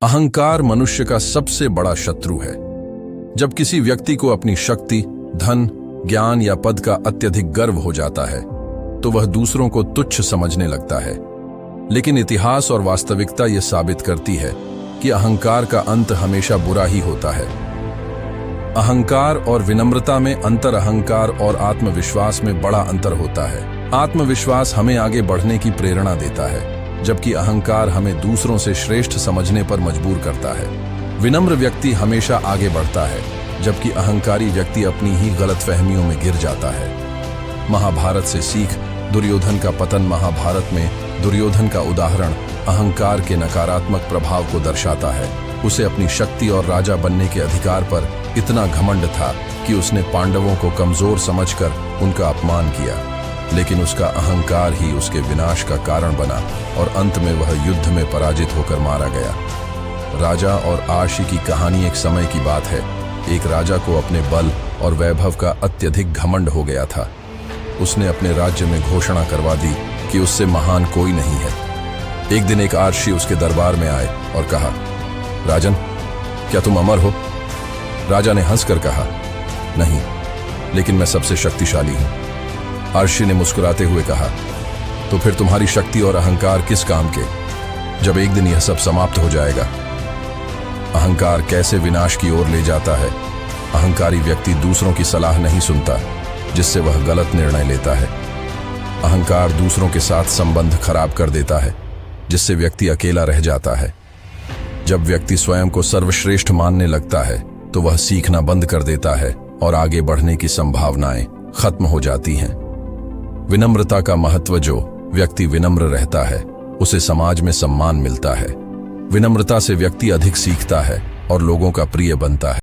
अहंकार मनुष्य का सबसे बड़ा शत्रु है। जब किसी व्यक्ति को अपनी शक्ति, धन, ज्ञान या पद का अत्यधिक गर्व हो जाता है तो वह दूसरों को तुच्छ समझने लगता है। लेकिन इतिहास और वास्तविकता यह साबित करती है कि अहंकार का अंत हमेशा बुरा ही होता है। अहंकार और विनम्रता में अंतर। अहंकार और आत्मविश्वास में बड़ा अंतर होता है। आत्मविश्वास हमें आगे बढ़ने की प्रेरणा देता है, जबकि अहंकार हमें दूसरों से श्रेष्ठ समझने पर मजबूर करता है। विनम्र व्यक्ति हमेशा आगे बढ़ता है, जबकि अहंकारी व्यक्ति अपनी ही गलतफहमियों में गिर जाता है। महाभारत से सीख। दुर्योधन का पतन। महाभारत में दुर्योधन का उदाहरण अहंकार के नकारात्मक प्रभाव को दर्शाता है। उसे अपनी शक्ति और राजा बनने के अधिकार पर इतना घमंड था कि उसने पांडवों को कमजोर समझकर उनका अपमान किया, लेकिन उसका अहंकार ही उसके विनाश का कारण बना और अंत में वह युद्ध में पराजित होकर मारा गया। राजा और आशी की कहानी। एक समय की बात है, एक राजा को अपने बल और वैभव का अत्यधिक घमंड हो गया था। उसने अपने राज्य में घोषणा करवा दी कि उससे महान कोई नहीं है। एक दिन एक आर्षी उसके दरबार में आए और कहा, राजन, क्या तुम अमर हो? राजा ने हंसकर कहा, नहीं, लेकिन मैं सबसे शक्तिशाली हूं। आर्षी ने मुस्कुराते हुए कहा, तो फिर तुम्हारी शक्ति और अहंकार किस काम के, जब एक दिन यह सब समाप्त हो जाएगा? अहंकार कैसे विनाश की ओर ले जाता है। अहंकारी व्यक्ति दूसरों की सलाह नहीं सुनता, जिससे वह गलत निर्णय लेता है। अहंकार दूसरों के साथ संबंध खराब कर देता है, जिससे व्यक्ति अकेला रह जाता है। जब व्यक्ति स्वयं को सर्वश्रेष्ठ मानने लगता है तो वह सीखना बंद कर देता है और आगे बढ़ने की संभावनाएं खत्म हो जाती हैं। विनम्रता का महत्व। जो व्यक्ति विनम्र रहता है उसे समाज में सम्मान मिलता है। विनम्रता से व्यक्ति अधिक सीखता है और लोगों का प्रिय बनता है।